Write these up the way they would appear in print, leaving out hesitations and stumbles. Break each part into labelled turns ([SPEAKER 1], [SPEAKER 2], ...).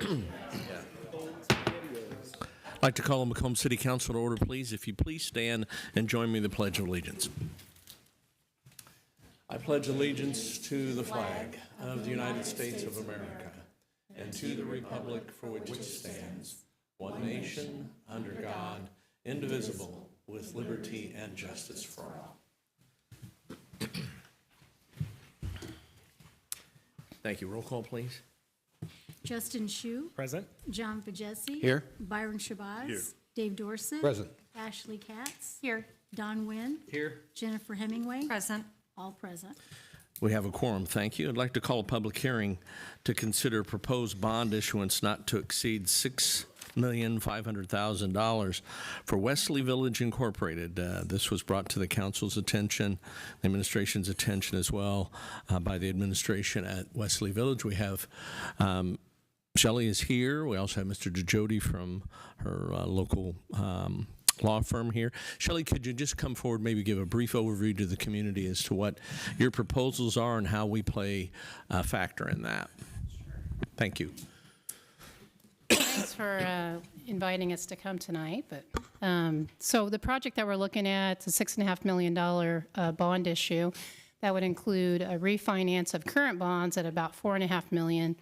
[SPEAKER 1] I'd like to call the Macomb City Council to order, please. If you please stand and join me in the Pledge of Allegiance. I pledge allegiance to the flag of the United States of America and to the republic for which it stands, one nation, under God, indivisible, with liberty and justice for all. Thank you. Roll call, please.
[SPEAKER 2] Justin Shu.
[SPEAKER 3] Present.
[SPEAKER 2] John Bajesi.
[SPEAKER 3] Here.
[SPEAKER 2] Byron Shabazz.
[SPEAKER 3] Here.
[SPEAKER 2] Dave Dorset.
[SPEAKER 3] Present.
[SPEAKER 2] Ashley Katz. Here. Don Wynn.
[SPEAKER 3] Here.
[SPEAKER 2] Jennifer Hemingway.
[SPEAKER 4] Present.
[SPEAKER 2] All present.
[SPEAKER 1] We have a quorum, thank you. I'd like to call a public hearing to consider proposed bond issuance not to exceed $6,500,000 for Wesley Village Incorporated. This was brought to the council's attention, the administration's attention as well, by the administration at Wesley Village. We have Shelley is here. We also have Mr. DeJody from her local law firm here. Shelley, could you just come forward, maybe give a brief overview to the community as to what your proposals are and how we play a factor in that? Thank you.
[SPEAKER 4] Thanks for inviting us to come tonight. So the project that we're looking at is a $6.5 million bond issue. That would include a refinance of current bonds at about $4.5 million.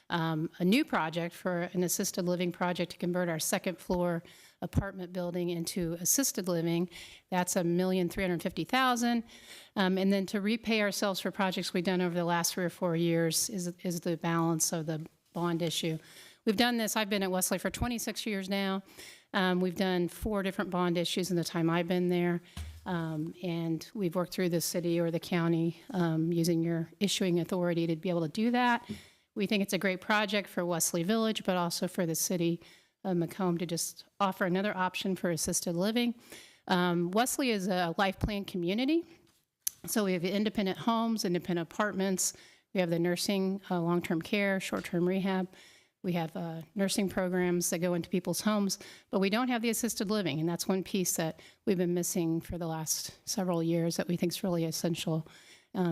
[SPEAKER 4] A new project for an assisted living project to convert our second floor apartment building into assisted living. That's $1,350,000. And then to repay ourselves for projects we've done over the last 3 or 4 years is the balance of the bond issue. We've done this, I've been at Wesley for 26 years now. We've done 4 different bond issues in the time I've been there. And we've worked through the city or the county using your issuing authority to be able to do that. We think it's a great project for Wesley Village, but also for the city of Macomb to just offer another option for assisted living. Wesley is a life plan community. So we have independent homes, independent apartments. We have the nursing, long-term care, short-term rehab. We have nursing programs that go into people's homes, but we don't have the assisted living, and that's one piece that we've been missing for the last several years that we think is really essential.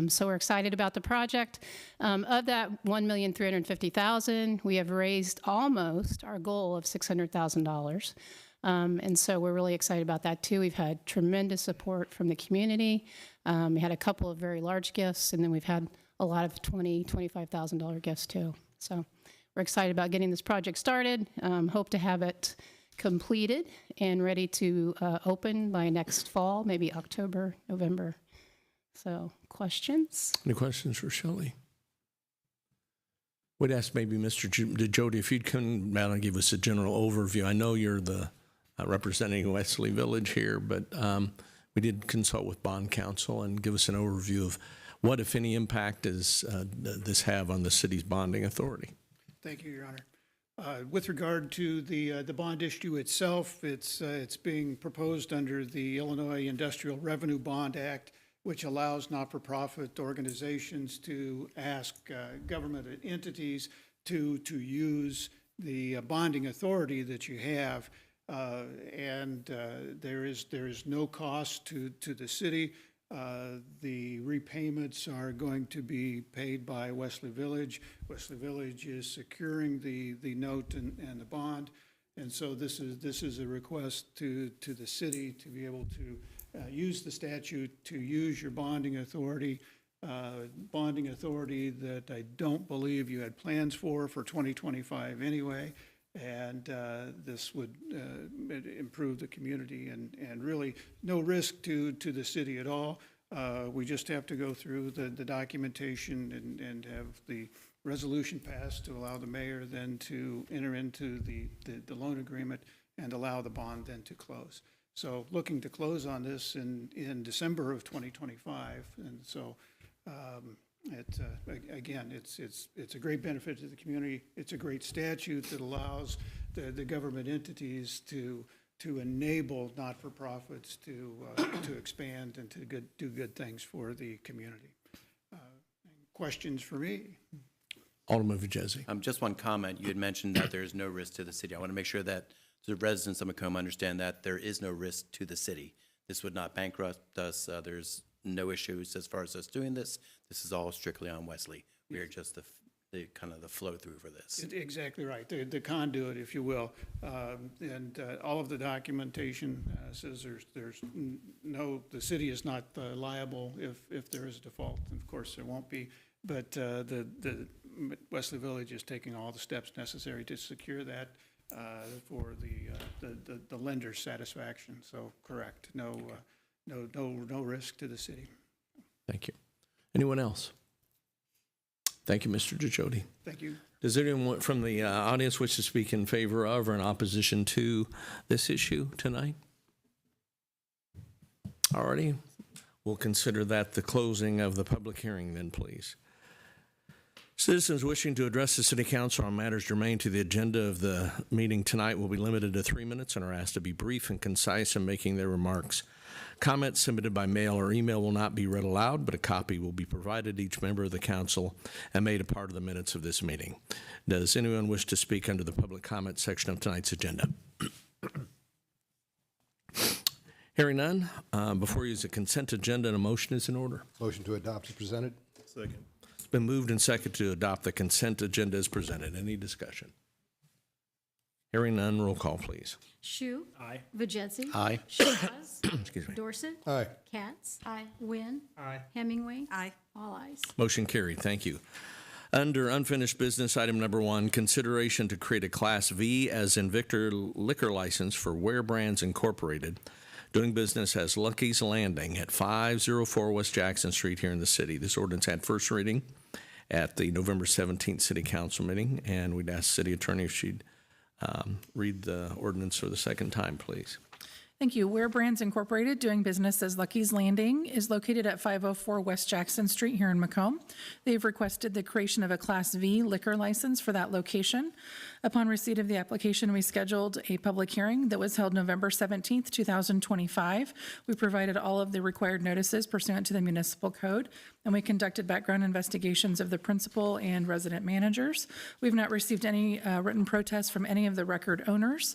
[SPEAKER 4] So we're excited about the project. Of that $1,350,000, we have raised almost our goal of $600,000. And so we're really excited about that too. We've had tremendous support from the community. We had a couple of very large gifts, and then we've had a lot of $20,000, $25,000 gifts too. So we're excited about getting this project started. Hope to have it completed and ready to open by next fall, maybe October, November. So, questions?
[SPEAKER 1] Any questions for Shelley? Would ask maybe Mr. DeJody if you'd come down and give us a general overview. I know you're the representing Wesley Village here, but we did consult with bond counsel and give us an overview of what, if any, impact does this have on the city's bonding authority.
[SPEAKER 5] Thank you, Your Honor. With regard to the bond issue itself, it's being proposed under the Illinois Industrial Revenue Bond Act, which allows not-for-profit organizations to ask government entities to use the bonding authority that you have, and there is no cost to the city. The repayments are going to be paid by Wesley Village. Wesley Village is securing the note and the bond, and so this is a request to the city to be able to use the statute to use your bonding authority that I don't believe you had plans for 2025 anyway, and this would improve the community and really no risk to the city at all. We just have to go through the documentation and have the resolution passed to allow the mayor then to enter into the loan agreement and allow the bond then to close. So looking to close on this in December of 2025, and so again, it's a great benefit to the community. It's a great statute that allows the government entities to enable not-for-profits to expand and to do good things for the community. Questions for me?
[SPEAKER 1] Alderman Vijay.
[SPEAKER 6] Just one comment. You had mentioned that there is no risk to the city. I want to make sure that the residents of Macomb understand that there is no risk to the city. This would not bankrupt us. There's no issues as far as us doing this. This is all strictly on Wesley. We are just the kind of the flow through for this.
[SPEAKER 5] Exactly right, the conduit, if you will. And all of the documentation says there's no, the city is not liable if there is a default. Of course, there won't be, but the Wesley Village is taking all the steps necessary to secure that for the lender's satisfaction. So correct, no risk to the city.
[SPEAKER 1] Thank you. Anyone else? Thank you, Mr. DeJody.
[SPEAKER 5] Thank you.
[SPEAKER 1] Does anyone from the audience wish to speak in favor of or in opposition to this issue tonight? Alrighty. We'll consider that the closing of the public hearing then, please. Citizens wishing to address the City Council on matters germane to the agenda of the meeting tonight will be limited to 3 minutes and are asked to be brief and concise in making their remarks. Comments submitted by mail or email will not be read aloud, but a copy will be provided to each member of the council and made a part of the minutes of this meeting. Does anyone wish to speak under the public comment section of tonight's agenda? Hearing none, before you is a consent agenda and a motion is in order.
[SPEAKER 3] Motion to adopt is presented.
[SPEAKER 7] Second.
[SPEAKER 1] It's been moved and seconded to adopt the consent agenda as presented. Any discussion? Hearing none, roll call, please.
[SPEAKER 2] Shu.
[SPEAKER 7] Aye.
[SPEAKER 2] Vajezzi.
[SPEAKER 6] Aye.
[SPEAKER 2] Shabazz.
[SPEAKER 1] Excuse me.
[SPEAKER 2] Dorset.
[SPEAKER 3] Aye.
[SPEAKER 2] Katz. Aye. Wynn.
[SPEAKER 7] Aye.
[SPEAKER 2] Hemingway.
[SPEAKER 8] Aye.
[SPEAKER 2] All ayes.
[SPEAKER 1] Motion carried. Thank you. Under unfinished business, item number 1, consideration to create a Class V as in Victor liquor license for Ware Brands Incorporated, doing business as Lucky's Landing at 504 West Jackson Street here in the city. This ordinance had first reading at the November 17th City Council meeting, and we'd ask City Attorney if she'd read the ordinance for the second time, please.
[SPEAKER 8] Thank you. Ware Brands Incorporated, doing business as Lucky's Landing, is located at 504 West Jackson Street here in Macomb. They've requested the creation of a Class V liquor license for that location. Upon receipt of the application, we scheduled a public hearing that was held November 17th, 2025. We provided all of the required notices pursuant to the municipal code, and we conducted background investigations of the principal and resident managers. We've not received any written protests from any of the record owners.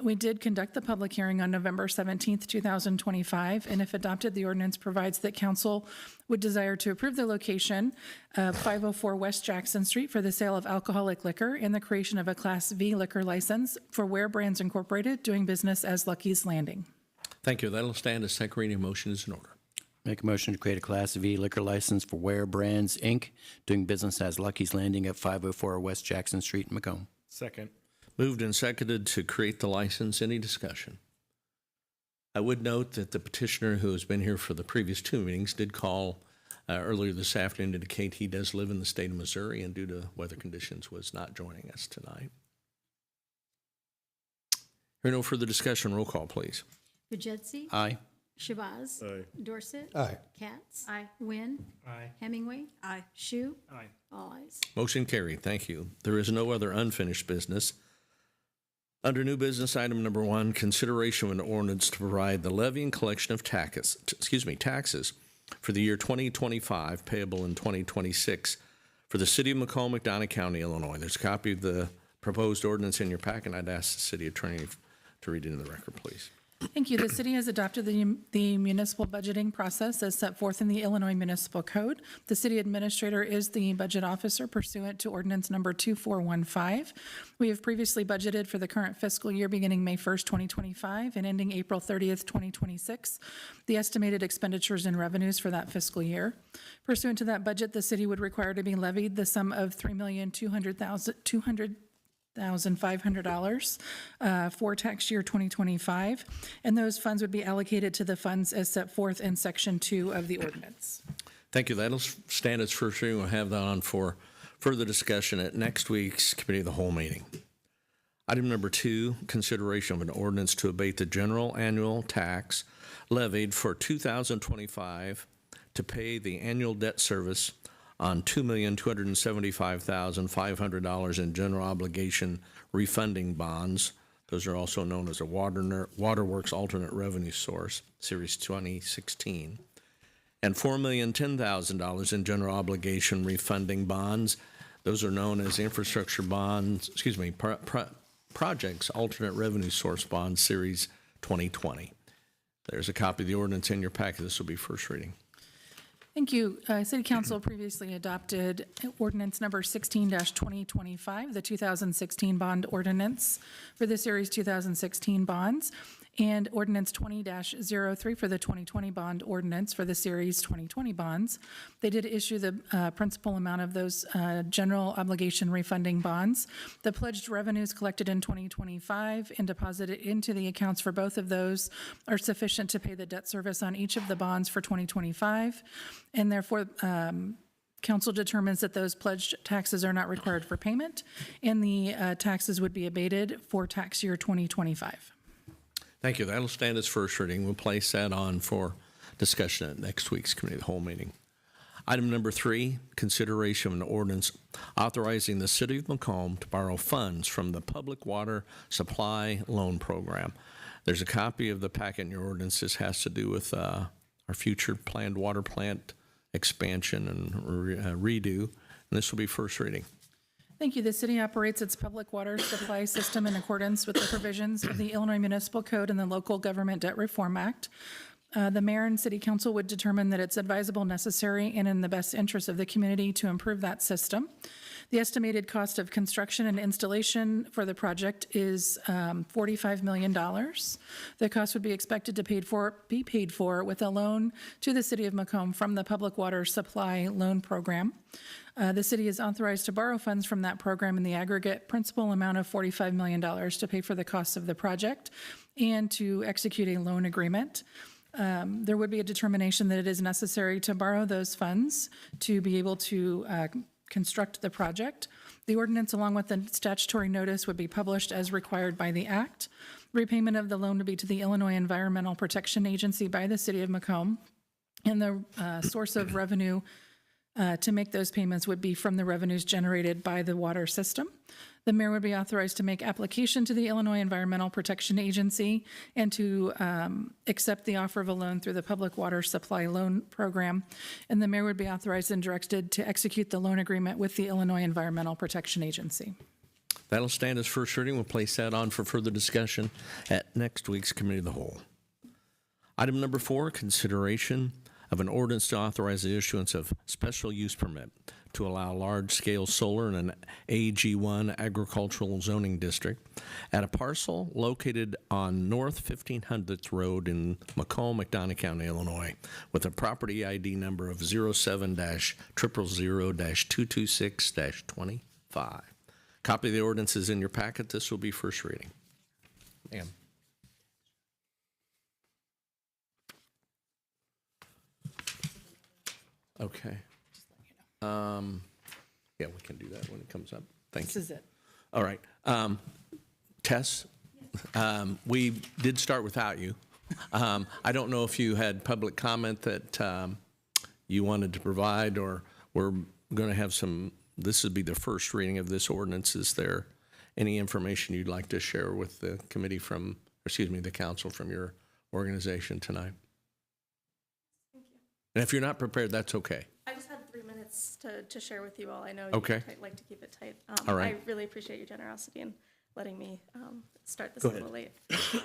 [SPEAKER 8] We did conduct the public hearing on November 17th, 2025, and if adopted, the ordinance provides that council would desire to approve the location of 504 West Jackson Street for the sale of alcoholic liquor and the creation of a Class V liquor license for Ware Brands Incorporated, doing business as Lucky's Landing.
[SPEAKER 1] Thank you. That'll stand as second reading. Motion is in order.
[SPEAKER 6] Make a motion to create a Class V liquor license for Ware Brands, Inc., doing business as Lucky's Landing at 504 West Jackson Street in Macomb.
[SPEAKER 7] Second.
[SPEAKER 1] Moved and seconded to create the license. Any discussion? I would note that the petitioner, who has been here for the previous 2 meetings, did call earlier this afternoon to indicate he does live in the state of Missouri and due to weather conditions was not joining us tonight. Hearing no further discussion, roll call, please.
[SPEAKER 2] Vajezzi.
[SPEAKER 6] Aye.
[SPEAKER 2] Shabazz.
[SPEAKER 7] Aye.
[SPEAKER 2] Dorset.
[SPEAKER 3] Aye.
[SPEAKER 2] Katz. Aye. Wynn.
[SPEAKER 7] Aye.
[SPEAKER 2] Hemingway.
[SPEAKER 8] Aye.
[SPEAKER 2] Shu.
[SPEAKER 7] Aye.
[SPEAKER 2] All ayes.
[SPEAKER 1] Motion carried. Thank you. There is no other unfinished business. Under new business, item number 1, consideration of an ordinance to provide the levy and collection of taxes for the year 2025 payable in 2026 for the city of Macomb, McDonough County, Illinois. There's a copy of the proposed ordinance in your packet. I'd ask the city attorney to read it into the record, please.
[SPEAKER 8] Thank you. The city has adopted the municipal budgeting process as set forth in the Illinois Municipal Code. The city administrator is the budget officer pursuant to ordinance number 2415. We have previously budgeted for the current fiscal year beginning May 1st, 2025 and ending April 30th, 2026, the estimated expenditures and revenues for that fiscal year. Pursuant to that budget, the city would require to be levied the sum of $3,200,500 for tax year 2025, and those funds would be allocated to the funds as set forth in Section 2 of the ordinance.
[SPEAKER 1] Thank you. That'll stand as first reading. We'll have that on for further discussion at next week's Committee of the Whole meeting. Item number 2, consideration of an ordinance to abate the general annual tax levied for 2025 to pay the annual debt service on $2,275,500 in general obligation refunding bonds. Those are also known as a Waterworks Alternate Revenue Source, Series 2016. And $4,010,000 in general obligation refunding bonds. Those are known as infrastructure bonds, Projects Alternate Revenue Source Bonds, Series 2020. There's a copy of the ordinance in your packet. This will be first reading.
[SPEAKER 8] Thank you. City Council previously adopted ordinance number 16-2025, the 2016 bond ordinance for the Series 2016 bonds, and ordinance 20-03 for the 2020 bond ordinance for the Series 2020 bonds. They did issue the principal amount of those general obligation refunding bonds. The pledged revenues collected in 2025 and deposited into the accounts for both of those are sufficient to pay the debt service on each of the bonds for 2025, and therefore council determines that those pledged taxes are not required for payment, and the taxes would be abated for tax year 2025.
[SPEAKER 1] Thank you. That'll stand as first reading. We'll place that on for discussion at next week's committee of the whole meeting. Item number 3, consideration of an ordinance authorizing the City of Macomb to borrow funds from the Public Water Supply Loan Program. There's a copy of the packet in your ordinance. This has to do with our future planned water plant expansion and redo. And this will be first reading.
[SPEAKER 8] Thank you. The city operates its public water supply system in accordance with the provisions of the Illinois Municipal Code and the Local Government Debt Reform Act. The mayor and city council would determine that it's advisable, necessary, and in the best interest of the community to improve that system. The estimated cost of construction and installation for the project is $45 million. The cost would be expected to be paid for with a loan to the City of Macomb from the Public Water Supply Loan Program. The city is authorized to borrow funds from that program in the aggregate principal amount of $45 million to pay for the costs of the project and to execute a loan agreement. There would be a determination that it is necessary to borrow those funds to be able to construct the project. The ordinance, along with the statutory notice, would be published as required by the act. Repayment of the loan would be to the Illinois Environmental Protection Agency by the City of Macomb, and the source of revenue to make those payments would be from the revenues generated by the water system. The mayor would be authorized to make application to the Illinois Environmental Protection Agency and to accept the offer of a loan through the Public Water Supply Loan Program. And the mayor would be authorized and directed to execute the loan agreement with the Illinois Environmental Protection Agency.
[SPEAKER 1] That'll stand as first reading. We'll place that on for further discussion at next week's Committee of the Whole. Item number 4, consideration of an ordinance to authorize the issuance of special use permit to allow large-scale solar in an AG1 agricultural zoning district at a parcel located on North 1500th Road in Macomb, McDonough County, Illinois, with a property ID number of 07-000-226-25. Copy of the ordinance is in your packet. This will be first reading. Ma'am. Okay. Yeah, we can do that when it comes up. Thank you.
[SPEAKER 8] This is it.
[SPEAKER 1] All right. Tess, we did start without you. I don't know if you had public comment that you wanted to provide, or we're going to have some, this would be the first reading of this ordinance. Is there any information you'd like to share with the committee from, the council from your organization tonight?
[SPEAKER 3] Thank you.
[SPEAKER 1] And if you're not prepared, that's okay.
[SPEAKER 3] I just had 3 minutes to share with you all. I know
[SPEAKER 1] Okay.
[SPEAKER 3] you like to keep it tight.
[SPEAKER 1] All right.
[SPEAKER 3] I really appreciate your generosity in letting me start this
[SPEAKER 1] Go
[SPEAKER 3] a little
[SPEAKER 1] ahead.
[SPEAKER 3] late.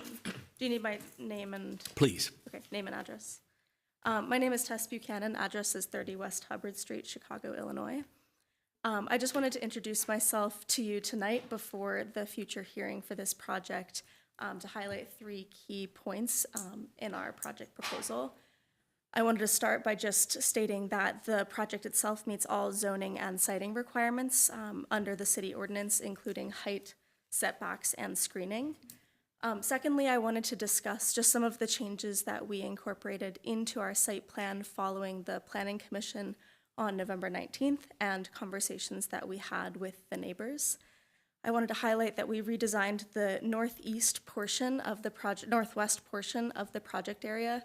[SPEAKER 3] Do you need my name and,
[SPEAKER 1] Please.
[SPEAKER 3] okay, name and address? My name is Tess Buchanan. Address is 30 West Hubbard Street, Chicago, Illinois. I just wanted to introduce myself to you tonight before the future hearing for this project to highlight 3 key points in our project proposal. I wanted to start by just stating that the project itself meets all zoning and siting requirements under the city ordinance, including height, setbacks, and screening. Secondly, I wanted to discuss just some of the changes that we incorporated into our site plan following the Planning Commission on November 19th and conversations that we had with the neighbors. I wanted to highlight that we redesigned the northwest portion of the project area,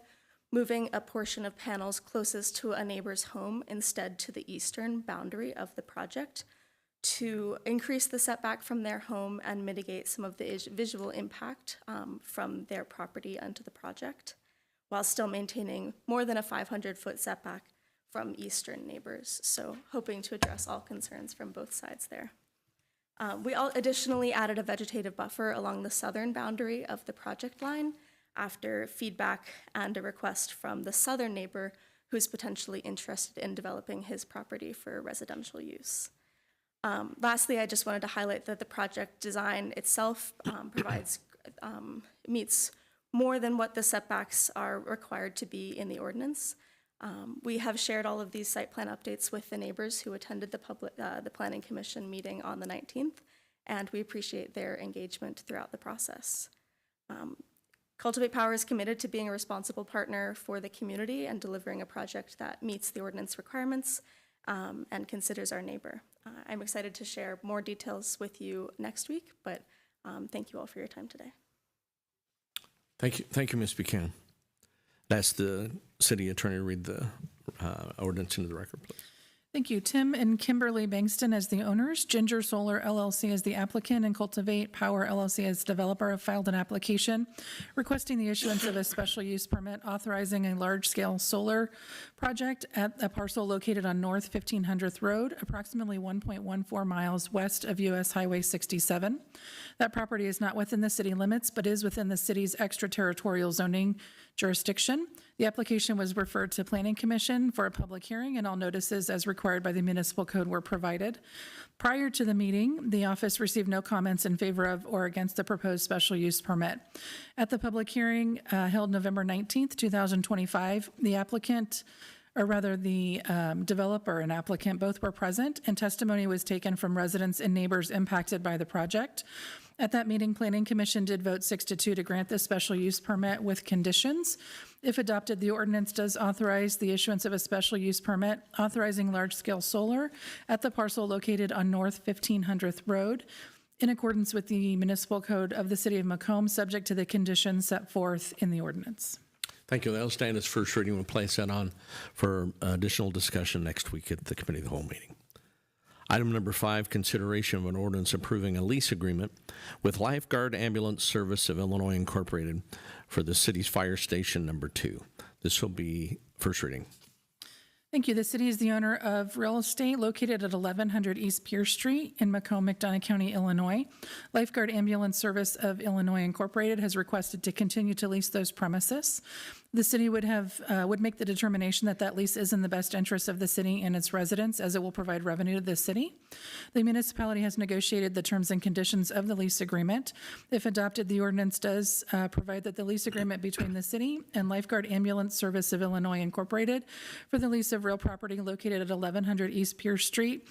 [SPEAKER 3] moving a portion of panels closest to a neighbor's home instead to the eastern boundary of the project to increase the setback from their home and mitigate some of the visual impact from their property onto the project, while still maintaining more than a 500-foot setback from eastern neighbors. So hoping to address all concerns from both sides there. We additionally added a vegetative buffer along the southern boundary of the project line after feedback and a request from the southern neighbor who's potentially interested in developing his property for residential use. Lastly, I just wanted to highlight that the project design itself meets more than what the setbacks are required to be in the ordinance. We have shared all of these site plan updates with the neighbors who attended the Planning Commission meeting on the 19th, and we appreciate their engagement throughout the process. Cultivate Power is committed to being a responsible partner for the community and delivering a project that meets the ordinance requirements and considers our neighbor. I'm excited to share more details with you next week, but thank you all for your time today.
[SPEAKER 1] Thank you, Ms. Buchanan. That's the city attorney to read the ordinance into the record, please.
[SPEAKER 8] Thank you. Tim and Kimberly Bankston as the owners, Ginger Solar LLC as the applicant, and Cultivate Power LLC as developer have filed an application requesting the issuance of a special use permit authorizing a large-scale solar project at a parcel located on North 1500th Road, approximately 1.14 miles west of US Highway 67. That property is not within the city limits, but is within the city's extraterritorial zoning jurisdiction. The application was referred to Planning Commission for a public hearing, and all notices as required by the municipal code were provided. Prior to the meeting, the office received no comments in favor of or against the proposed special use permit. At the public hearing held November 19th, 2025, the applicant, or rather the developer and applicant, both were present, and testimony was taken from residents and neighbors impacted by the project. At that meeting, Planning Commission did vote 6-2 to grant the special use permit with conditions. If adopted, the ordinance does authorize the issuance of a special use permit authorizing large-scale solar at the parcel located on North 1500th Road in accordance with the municipal code of the city of Macomb, subject to the conditions set forth in the ordinance.
[SPEAKER 1] Thank you. That'll stand as first reading. We'll place that on for additional discussion next week at the committee of the whole meeting. Item number 5, consideration of an ordinance approving a lease agreement with Lifeguard Ambulance Service of Illinois Incorporated for the city's fire station number 2. This will be first reading.
[SPEAKER 8] Thank you. The city is the owner of real estate located at 1100 East Pierce Street in Macomb, McDonough County, Illinois. Lifeguard Ambulance Service of Illinois Incorporated has requested to continue to lease those premises. The city would make the determination that that lease is in the best interest of the city and its residents, as it will provide revenue to the city. The municipality has negotiated the terms and conditions of the lease agreement. If adopted, the ordinance does provide that the lease agreement between the city and Lifeguard Ambulance Service of Illinois Incorporated for the lease of real property located at 1100 East Pierce Street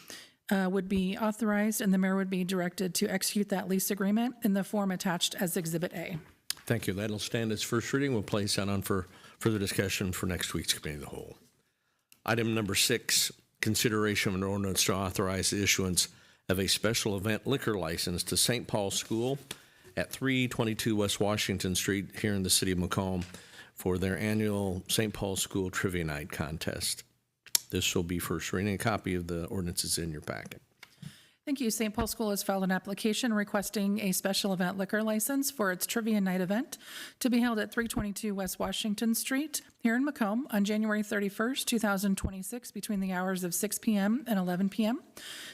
[SPEAKER 8] would be authorized, and the mayor would be directed to execute that lease agreement in the form attached as Exhibit A.
[SPEAKER 1] Thank you. That'll stand as first reading. We'll place that on for further discussion for next week's committee of the whole. Item number 6, consideration of an ordinance to authorize the issuance of a special event liquor license to St. Paul School at 322 West Washington Street here in the city of Macomb for their annual St. Paul School Trivia Night contest. This will be first reading. A copy of the ordinance is in your packet.
[SPEAKER 8] Thank you. St. Paul School has filed an application requesting a special event liquor license for its Trivia Night event to be held at 322 West Washington Street here in Macomb on January 31st, 2026, between the hours of 6 p.m. and 11 p.m.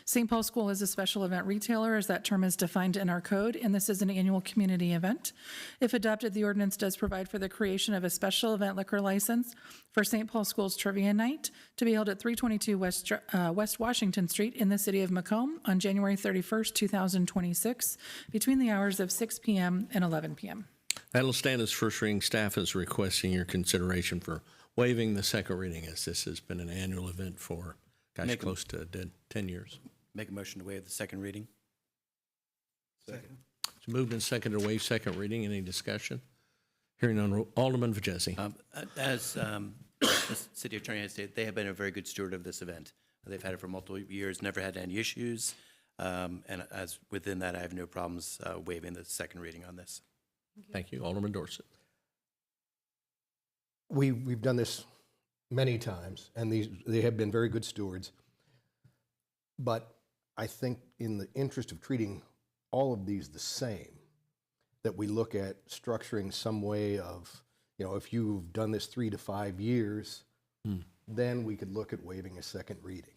[SPEAKER 8] St. Paul School is a special event retailer, as that term is defined in our code, and this is an annual community event. If adopted, the ordinance does provide for the creation of a special event liquor license for St. Paul School's Trivia Night to be held at 322 West Washington Street in the city of Macomb on January 31st, 2026, between the hours of 6 p.m. and 11 p.m.
[SPEAKER 1] That'll stand as first reading. Staff is requesting your consideration for waiving the second reading, as this has been an annual event for, close to 10 years.
[SPEAKER 6] Make a motion to waive the second reading.
[SPEAKER 5] Second.
[SPEAKER 1] It's moved and seconded to waive second reading. Any discussion? Hearing none. Alderman Vajesi.
[SPEAKER 6] As the city attorney has stated, they have been a very good steward of this event. They've had it for multiple years, never had any issues. And as within that, I have no problems waiving the second reading on this.
[SPEAKER 1] Thank you. Alderman Dorsett.
[SPEAKER 7] We've done this many times, and they have been very good stewards. But I think in the interest of treating all of these the same, that we look at structuring some way of, if you've done this 3 to 5 years, then we could look at waiving a second reading.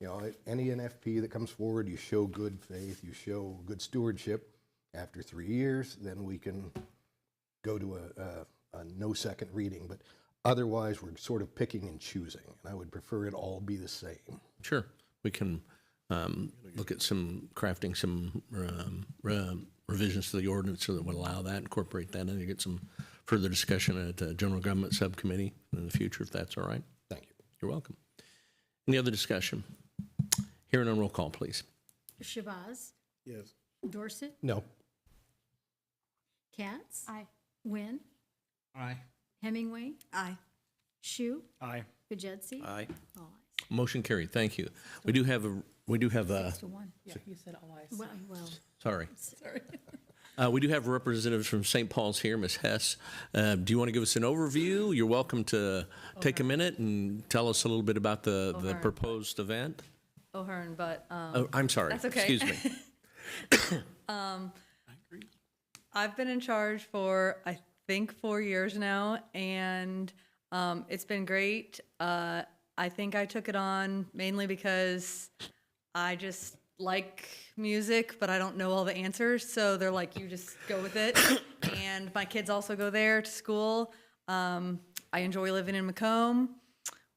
[SPEAKER 7] Any NFP that comes forward, you show good faith, you show good stewardship. After 3 years, then we can go to a no second reading. But Otherwise, we're sort of picking and choosing, and I would prefer it all be the same.
[SPEAKER 1] Sure. We can look at crafting some revisions to the ordinance so that would allow that, incorporate that, and get some further discussion at the General Government Subcommittee in the future, if that's all right.
[SPEAKER 7] Thank you.
[SPEAKER 1] You're welcome. Any other discussion? Hearing on roll call, please.
[SPEAKER 2] Shabazz.
[SPEAKER 5] Yes.
[SPEAKER 2] Dorset.
[SPEAKER 7] No.
[SPEAKER 2] Katz.
[SPEAKER 9] Aye.
[SPEAKER 2] Wynn.
[SPEAKER 5] Aye.
[SPEAKER 2] Hemingway.
[SPEAKER 9] Aye.
[SPEAKER 2] Shu.
[SPEAKER 5] Aye.
[SPEAKER 2] Bejetzi.
[SPEAKER 6] Aye.
[SPEAKER 2] All ayes.
[SPEAKER 1] Motion carried. Thank you. We do have a
[SPEAKER 2] 6-1.
[SPEAKER 8] Yeah, you said all ayes.
[SPEAKER 2] Well,
[SPEAKER 1] sorry. We do have representatives from St. Paul's here, Ms. Hess. Do you want to give us an overview? You're welcome to take a minute and tell us a little bit about the
[SPEAKER 9] O'Hearn.
[SPEAKER 1] proposed event.
[SPEAKER 9] O'Hearn, but
[SPEAKER 1] Oh, I'm sorry.
[SPEAKER 9] That's okay.
[SPEAKER 1] Excuse me.
[SPEAKER 9] I've been in charge for, I think, 4 years now, and it's been great. I think I took it on mainly because I just like music, but I don't know all the answers, so they're like, you just go with it. And my kids also go there to school. I enjoy living in Macomb.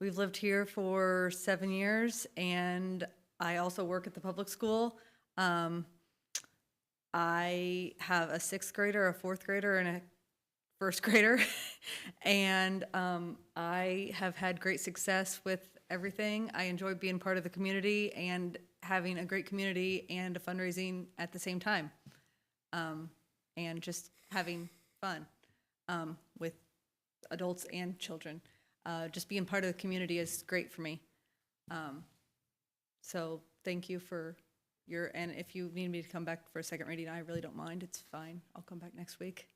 [SPEAKER 9] We've lived here for 7 years, and I also work at the public school. I have a 6th grader, a 4th grader, and a 1st grader. And I have had great success with everything. I enjoy being part of the community and having a great community and a fundraising at the same time. And just having fun with adults and children. Just being part of the community is great for me. So thank you for and if you need me to come back for a second reading, I really don't mind. It's fine. I'll come back next week.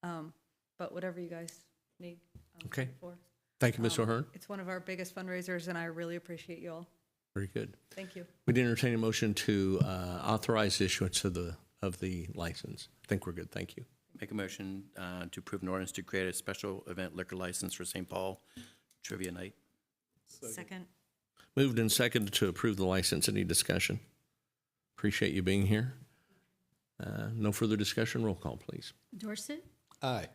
[SPEAKER 9] But whatever you guys need, I'm
[SPEAKER 1] Okay.
[SPEAKER 9] ready for.
[SPEAKER 1] Thank you, Ms. O'Hearn.
[SPEAKER 9] It's one of our biggest fundraisers, and I really appreciate you all.
[SPEAKER 1] Very good.
[SPEAKER 9] Thank you.
[SPEAKER 1] We'd entertain a motion to authorize the issuance of the license. I think we're good. Thank you.
[SPEAKER 6] Make a motion to approve an ordinance to create a special event liquor license for St. Paul Trivia Night.
[SPEAKER 9] Second.
[SPEAKER 1] Moved and seconded to approve the license. Any discussion? Appreciate you being here. No further discussion. Roll call, please.
[SPEAKER 2] Dorset.
[SPEAKER 7] Aye.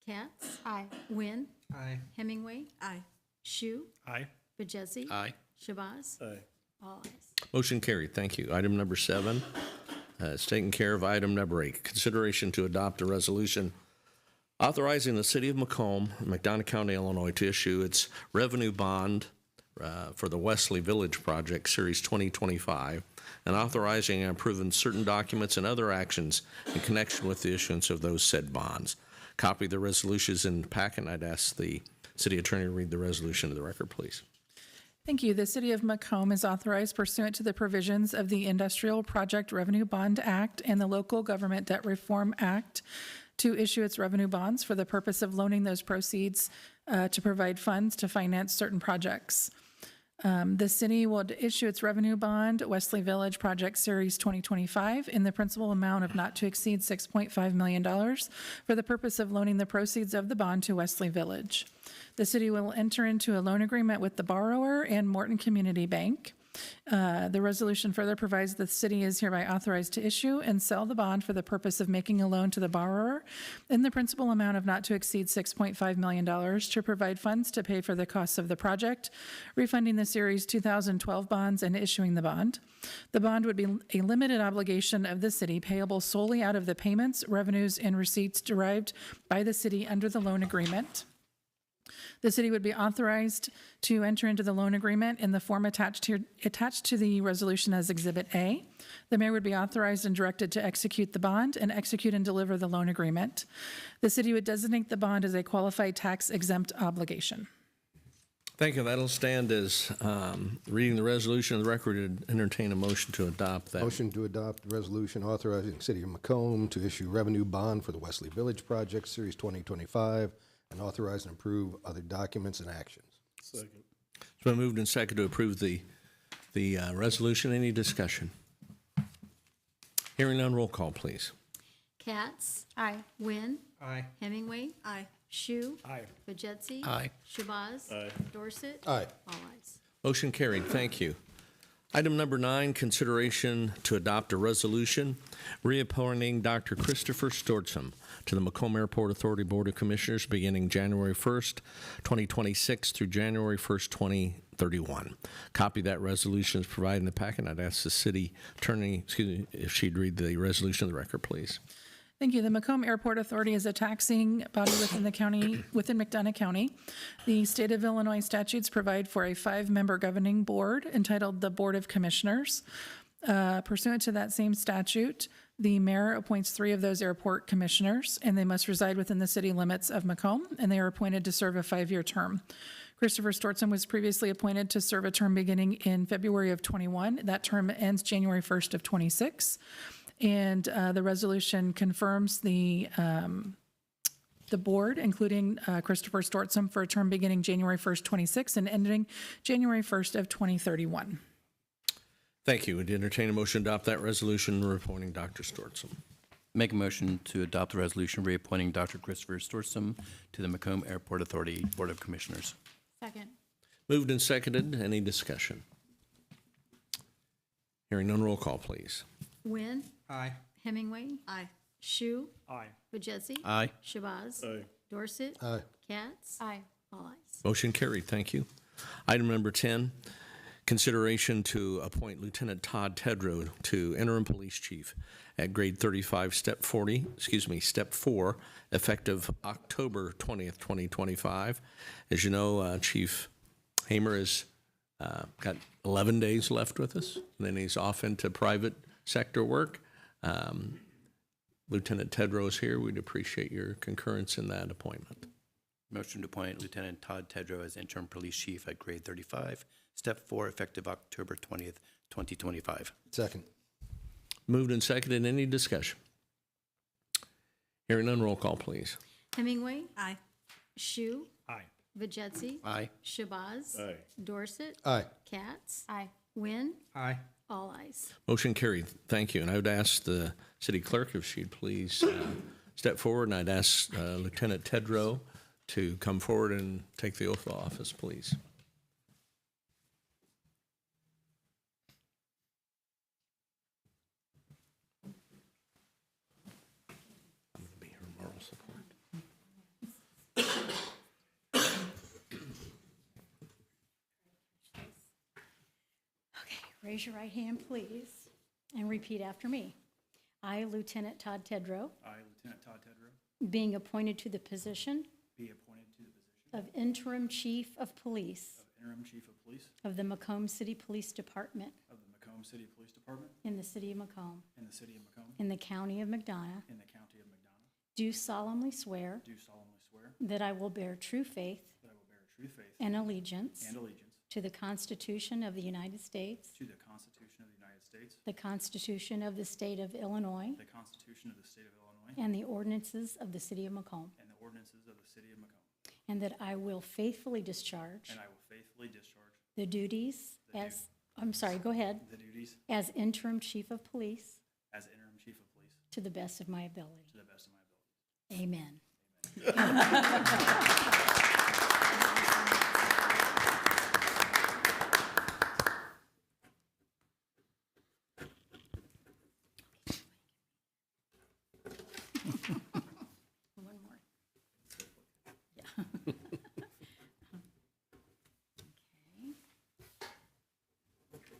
[SPEAKER 2] Katz. Aye. Wynn.
[SPEAKER 5] Aye.
[SPEAKER 2] Hemingway.
[SPEAKER 9] Aye.
[SPEAKER 2] Shu.
[SPEAKER 5] Aye.
[SPEAKER 2] Bejetzi.
[SPEAKER 6] Aye.
[SPEAKER 2] Shabazz.
[SPEAKER 5] Aye.
[SPEAKER 2] All ayes.
[SPEAKER 1] Motion carried. Thank you. Item number 7 is taken care of. Item number 8, consideration to adopt a resolution authorizing the City of Macomb, McDonough County, Illinois, to issue its revenue bond for the Wesley Village Project, Series 2025, and authorizing and approving certain documents and other actions in connection with the issuance of those said bonds. Copy of the resolution is in the packet, and I'd ask the city attorney to read the resolution to the record, please.
[SPEAKER 8] Thank you. The City of Macomb is authorized pursuant to the provisions of the Industrial Project Revenue Bond Act and the Local Government Debt Reform Act to issue its revenue bonds for the purpose of loaning those proceeds to provide funds to finance certain projects. The city will issue its revenue bond, Wesley Village Project Series 2025, in the principal amount of not to exceed $6.5 million for the purpose of loaning the proceeds of the bond to Wesley Village. The city will enter into a loan agreement with the borrower and Morton Community Bank. The resolution further provides that the city is hereby authorized to issue and sell the bond for the purpose of making a loan to the borrower in the principal amount of not to exceed $6.5 million to provide funds to pay for the costs of the project, refunding the Series 2012 bonds and issuing the bond. The bond would be a limited obligation of the city payable solely out of the payments, revenues, and receipts derived by the city under the loan agreement. The city would be authorized to enter into the loan agreement in the form attached to the resolution as Exhibit A. The mayor would be authorized and directed to execute the bond and execute and deliver the loan agreement. The city would designate the bond as a qualified tax-exempt obligation.
[SPEAKER 1] Thank you. That'll stand as reading the resolution of the record and entertain a motion to adopt that.
[SPEAKER 7] Motion to adopt the resolution authorizing the City of Macomb to issue revenue bond for the Wesley Village Project, Series 2025, and authorize and approve other documents and actions.
[SPEAKER 5] Second.
[SPEAKER 1] It's been moved and seconded to approve the resolution. Any discussion? Hearing none, roll call, please.
[SPEAKER 2] Katz. Aye. Wynn.
[SPEAKER 5] Aye.
[SPEAKER 2] Hemingway.
[SPEAKER 9] Aye.
[SPEAKER 2] Shu.
[SPEAKER 5] Aye.
[SPEAKER 2] Bejetzi.
[SPEAKER 6] Aye.
[SPEAKER 2] Shabazz.
[SPEAKER 5] Aye.
[SPEAKER 2] Dorset.
[SPEAKER 7] Aye.
[SPEAKER 2] All ayes.
[SPEAKER 1] Motion carried. Thank you. Item number 9, consideration to adopt a resolution reappointing Dr. Christopher Stortzum to the Macomb Airport Authority Board of Commissioners beginning January 1st, 2026 through January 1st, 2031. Copy of that resolution is provided in the packet. I'd ask the city attorney, if she'd read the resolution of the record, please.
[SPEAKER 8] Thank you. The Macomb Airport Authority is a taxing body within the county, within McDonough County. The state of Illinois statutes provide for a 5-member governing board entitled the Board of Commissioners. Pursuant to that same statute, the mayor appoints 3 of those airport commissioners, and they must reside within the city limits of Macomb, and they are appointed to serve a 5-year term. Christopher Stortzum was previously appointed to serve a term beginning in February of 21. That term ends January 1st of 26. And the resolution confirms the board, including Christopher Stortzum, for a term beginning January 1st, 26 and ending January 1st of 2031.
[SPEAKER 1] Thank you. Would you entertain a motion to adopt that resolution reappointing Dr. Stortzum?
[SPEAKER 6] Make a motion to adopt the resolution reappointing Dr. Christopher Stortzum to the Macomb Airport Authority Board of Commissioners.
[SPEAKER 2] Second.
[SPEAKER 1] Moved and seconded. Any discussion? Hearing none, roll call, please.
[SPEAKER 2] Wynn.
[SPEAKER 10] Aye.
[SPEAKER 2] Hemingway.
[SPEAKER 9] Aye.
[SPEAKER 2] Shu.
[SPEAKER 10] Aye.
[SPEAKER 2] Vajezzi.
[SPEAKER 6] Aye.
[SPEAKER 2] Shabazz.
[SPEAKER 10] Aye.
[SPEAKER 2] Dorset.
[SPEAKER 7] Aye.
[SPEAKER 2] Katz.
[SPEAKER 9] Aye.
[SPEAKER 2] All ayes.
[SPEAKER 1] Motion carried. Thank you. Item number 10, consideration to appoint Lieutenant Todd Tedrow to interim police chief at grade 35, step 4, effective October 20th, 2025. As you know, Chief Hamer has got 11 days left with us, and then he's off into private sector work. Lieutenant Tedrow is here. We'd appreciate your concurrence in that appointment.
[SPEAKER 6] Motion to appoint Lieutenant Todd Tedrow as interim police chief at grade 35, step 4, effective October 20th, 2025.
[SPEAKER 7] Second.
[SPEAKER 1] Moved and seconded. Any discussion? Hearing none, roll call, please.
[SPEAKER 2] Hemingway.
[SPEAKER 9] Aye.
[SPEAKER 2] Shu.
[SPEAKER 10] Aye.
[SPEAKER 2] Vajezzi.
[SPEAKER 6] Aye.
[SPEAKER 2] Shabazz.
[SPEAKER 10] Aye.
[SPEAKER 2] Dorset.
[SPEAKER 7] Aye.
[SPEAKER 2] Katz. Aye. Wynn.
[SPEAKER 10] Aye.
[SPEAKER 2] All ayes.
[SPEAKER 1] Motion carried. Thank you. And I would ask the city clerk if she'd please step forward, and I'd ask Lieutenant Tedrow to come forward and take the oath of office, please. I'm going to be her moral support.
[SPEAKER 2] Okay, raise your right hand, please, and repeat after me. I, Lieutenant Todd Tedrow,
[SPEAKER 10] I, Lieutenant Todd Tedrow,
[SPEAKER 2] being appointed to the position
[SPEAKER 10] be appointed to the position
[SPEAKER 2] of Interim Chief of Police
[SPEAKER 10] of Interim Chief of Police
[SPEAKER 2] of the Macomb City Police Department
[SPEAKER 10] of the Macomb City Police Department
[SPEAKER 2] in the city of Macomb,
[SPEAKER 10] in the city of Macomb,
[SPEAKER 2] in the county of McDonough,
[SPEAKER 10] in the county of McDonough,
[SPEAKER 2] do solemnly swear
[SPEAKER 10] do solemnly swear
[SPEAKER 2] that I will bear true faith
[SPEAKER 10] that I will bear true faith
[SPEAKER 2] and allegiance
[SPEAKER 10] and allegiance
[SPEAKER 2] to the Constitution of the United States,
[SPEAKER 10] to the Constitution of the United States,
[SPEAKER 2] the Constitution of the State of Illinois,
[SPEAKER 10] the Constitution of the State of Illinois,
[SPEAKER 2] and the ordinances of the city of Macomb,
[SPEAKER 10] and the ordinances of the city of Macomb,
[SPEAKER 2] and that I will faithfully discharge
[SPEAKER 10] and I will faithfully discharge
[SPEAKER 2] the duties as, I'm sorry, go ahead,
[SPEAKER 10] the duties
[SPEAKER 2] as Interim Chief of Police
[SPEAKER 10] as Interim Chief of Police
[SPEAKER 2] to the best of my ability.
[SPEAKER 10] to the best of my ability.
[SPEAKER 2] Amen. One more. Yeah. Okay.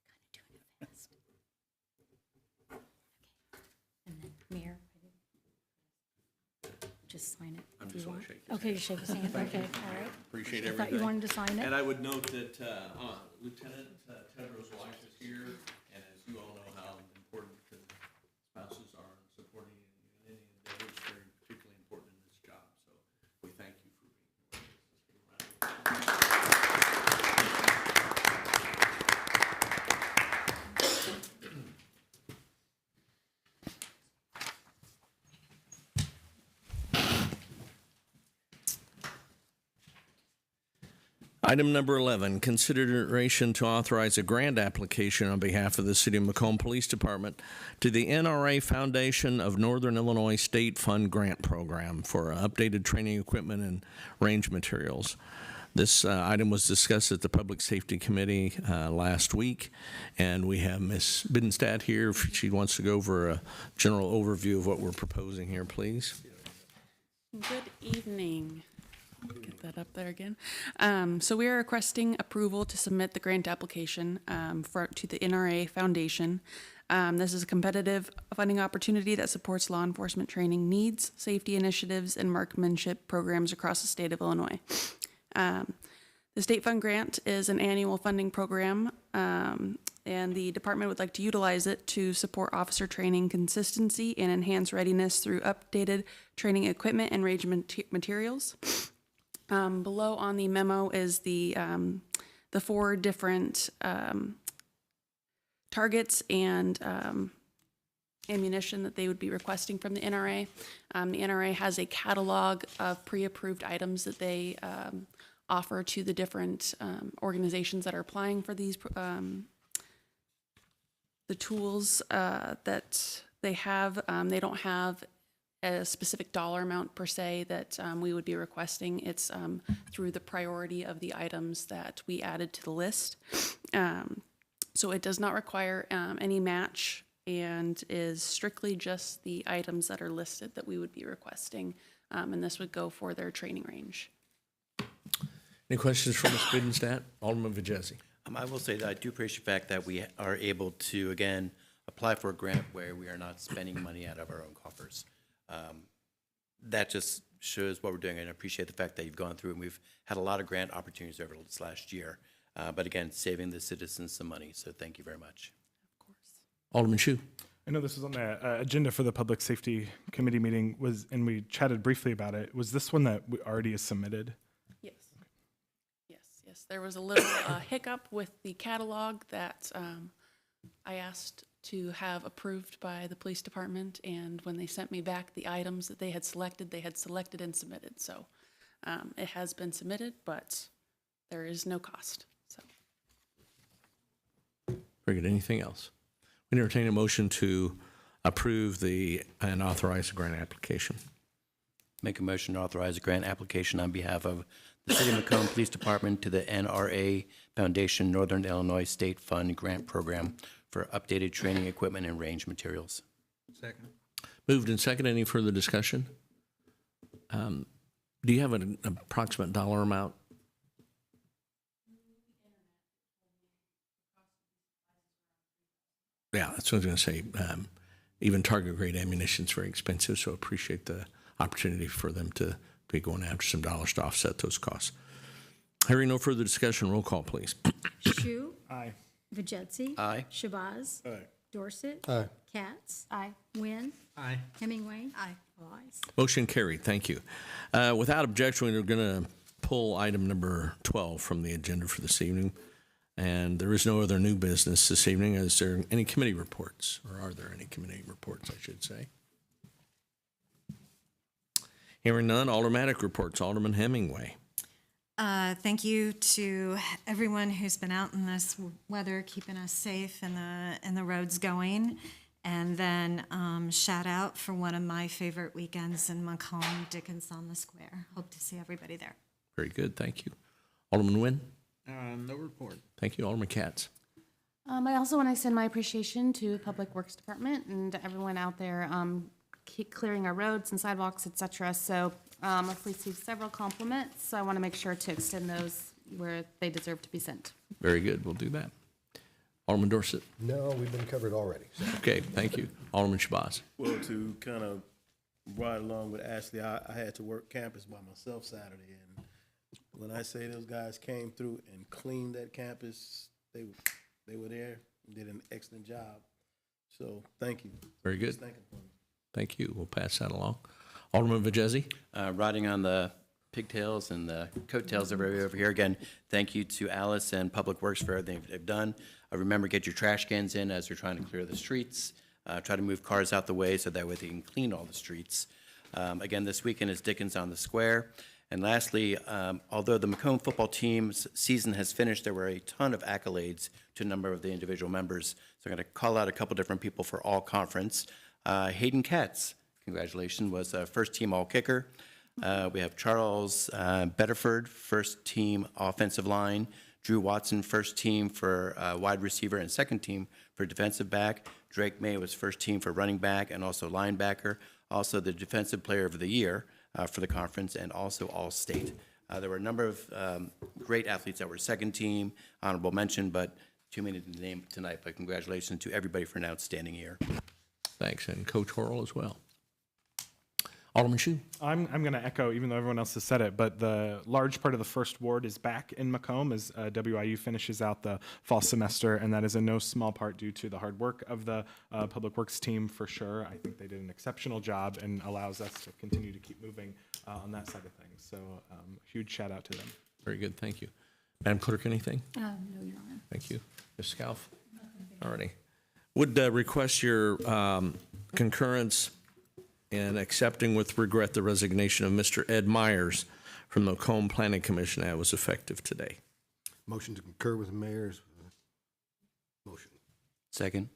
[SPEAKER 2] Kind of doing it fast. Okay. And then, Mayor, just sign it
[SPEAKER 1] I'm
[SPEAKER 2] if you
[SPEAKER 1] just gonna
[SPEAKER 2] want.
[SPEAKER 1] shake his
[SPEAKER 2] Okay, you shake his hand, okay, all right.
[SPEAKER 1] Appreciate
[SPEAKER 2] I
[SPEAKER 1] everything.
[SPEAKER 2] thought you wanted to sign it.
[SPEAKER 1] And I would note that Lieutenant Tedrow's wife is here, and as you all know how important spouses are in supporting in any endeavor, it's very particularly important in this job. So we thank you for being here. Item number 11, consideration to authorize a grant application on behalf of the City of Macomb Police Department to the NRA Foundation of Northern Illinois State Fund Grant Program for updated training equipment and range materials. This item was discussed at the Public Safety Committee last week, and we have Ms. Bidenstad here. If she wants to go over a general overview of what we're proposing here, please.
[SPEAKER 11] Good evening. Get that up there again. So we are requesting approval to submit the grant application to the NRA Foundation. This is a competitive funding opportunity that supports law enforcement training needs, safety initiatives, and marksmanship programs across the state of Illinois. The state fund grant is an annual funding program, and the department would like to utilize it to support officer training consistency and enhance readiness through updated training equipment and range materials. Below on the memo is the 4 different targets and ammunition that they would be requesting from the NRA. The NRA has a catalog of pre-approved items that they offer to the different organizations that are applying for these the tools that they have. They don't have a specific dollar amount per se that we would be requesting. It's through the priority of the items that we added to the list. So it does not require any match and is strictly just the items that are listed that we would be requesting. And this would go for their training range.
[SPEAKER 1] Any questions from Ms. Bidenstad? Alderman Vajezzi.
[SPEAKER 6] I will say that I do appreciate the fact that we are able to, again, apply for a grant where we are not spending money out of our own coffers. That just shows what we're doing, and I appreciate the fact that you've gone through and we've had a lot of grant opportunities over this last year. But again, saving the citizens some money, so thank you very much.
[SPEAKER 11] Of course.
[SPEAKER 1] Alderman Shu.
[SPEAKER 12] I know this was on the agenda for the Public Safety Committee meeting, and we chatted briefly about it. Was this one that already is submitted?
[SPEAKER 11] Yes. Yes. There was a little hiccup with the catalog that I asked to have approved by the police department, and when they sent me back the items that they had selected and submitted. So it has been submitted, but there is no cost. So.
[SPEAKER 1] Very good. Anything else? We entertain a motion to approve and authorize the grant application.
[SPEAKER 6] Make a motion to authorize a grant application on behalf of the City of Macomb Police Department to the NRA Foundation Northern Illinois State Fund Grant Program for updated training equipment and range materials.
[SPEAKER 10] Second.
[SPEAKER 1] Moved and second. Any further discussion? Do you have an approximate dollar amount? Yeah, that's what I was going to say. Even target grade ammunition is very expensive, so appreciate the opportunity for them to be going after some dollars to offset those costs. Hearing no further discussion, roll call, please.
[SPEAKER 2] Shu.
[SPEAKER 12] Aye.
[SPEAKER 2] Vajezzi.
[SPEAKER 6] Aye.
[SPEAKER 2] Shabazz.
[SPEAKER 12] Aye.
[SPEAKER 2] Dorset.
[SPEAKER 7] Aye.
[SPEAKER 2] Katz.
[SPEAKER 4] Aye.
[SPEAKER 2] Wynn.
[SPEAKER 10] Aye.
[SPEAKER 2] Hemingway. Aye. All ayes.
[SPEAKER 1] Motion carried. Thank you. Without objection, we're going to pull item number 12 from the agenda for this evening. And there is no other new business this evening. Is there any committee reports? Or are there any committee reports, I should say? Hearing none, automatic reports. Alderman Hemingway.
[SPEAKER 13] Thank you to everyone who's been out in this weather, keeping us safe and the roads going. And then shout out for one of my favorite weekends in Macomb, Dickens on the Square. Hope to see everybody there.
[SPEAKER 1] Very good. Thank you. Alderman Wynn.
[SPEAKER 10] No report.
[SPEAKER 1] Thank you. Alderman Katz.
[SPEAKER 14] I also want to extend my appreciation to Public Works Department and everyone out there keep clearing our roads and sidewalks, etc. So I've received several compliments, so I want to make sure to extend those where they deserve to be sent.
[SPEAKER 1] Very good. We'll do that. Alderman Dorset.
[SPEAKER 7] No, we've been covered already. So.
[SPEAKER 1] Okay. Thank you. Alderman Shabazz.
[SPEAKER 15] Well, to kind of ride along with Ashley, I had to work campus by myself Saturday, and when I say those guys came through and cleaned that campus, they were there and did an excellent job. So thank you.
[SPEAKER 1] Very good.
[SPEAKER 15] Just thanking them.
[SPEAKER 1] Thank you. We'll pass that along. Alderman Vajezzi.
[SPEAKER 6] Riding on the pigtails and the coattails of everybody over here. Again, thank you to Alice and Public Works for everything they've done. Remember, get your trash cans in as you're trying to clear the streets. Try to move cars out the way so that way they can clean all the streets. Again, this weekend is Dickens on the Square. And lastly, although the Macomb football team's season has finished, there were a ton of accolades to a number of the individual members. So I'm going to call out a couple different people for all conference. Hayden Katz, congratulations, was a first-team all-kicker. We have Charles Betterford, first-team offensive line. Drew Watson, first team for wide receiver and second team for defensive back. Drake May was first team for running back and also linebacker. Also the defensive player of the year for the conference and also all-state. There were a number of great athletes that were second team, honorable mention, but too many to name tonight. But congratulations to everybody for an outstanding year.
[SPEAKER 1] Thanks, and Coach Horrell as well. Alderman Shue.
[SPEAKER 12] I'm going to echo, even though everyone else has said it, but the large part of the first ward is back in Macomb as WIU finishes out the fall semester, and that is in no small part due to the hard work of the Public Works team for sure. I think they did an exceptional job and allows us to continue to keep moving on that side of things. So huge shout out to them.
[SPEAKER 1] Very good, thank you. Madam Clerk, anything?
[SPEAKER 2] No, Your Honor.
[SPEAKER 1] Thank you. Ms. Scalf? All righty. Would request your concurrence in accepting with regret the resignation of Mr. Ed Myers from the Macomb Planning Commission that was effective today.
[SPEAKER 7] Motion to concur with the mayor's motion.
[SPEAKER 6] Second.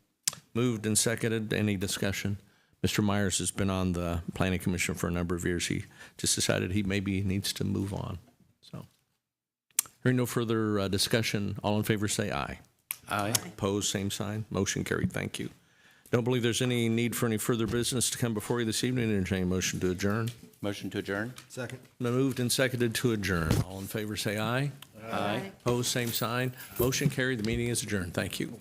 [SPEAKER 1] Moved and seconded. Any discussion? Mr. Myers has been on the Planning Commission for a number of years. He just decided he maybe needs to move on. So, hearing no further discussion, all in favor say aye.
[SPEAKER 6] Aye.
[SPEAKER 1] Opposed, same sign. Motion carried. Thank you. Don't believe there's any need for any further business to come before you this evening. Entertain a motion to adjourn.
[SPEAKER 6] Motion to adjourn.
[SPEAKER 7] Second.
[SPEAKER 1] Moved and seconded to adjourn. All in favor say aye.
[SPEAKER 6] Aye.
[SPEAKER 1] Opposed, same sign. Motion carried. The meeting is adjourned. Thank you.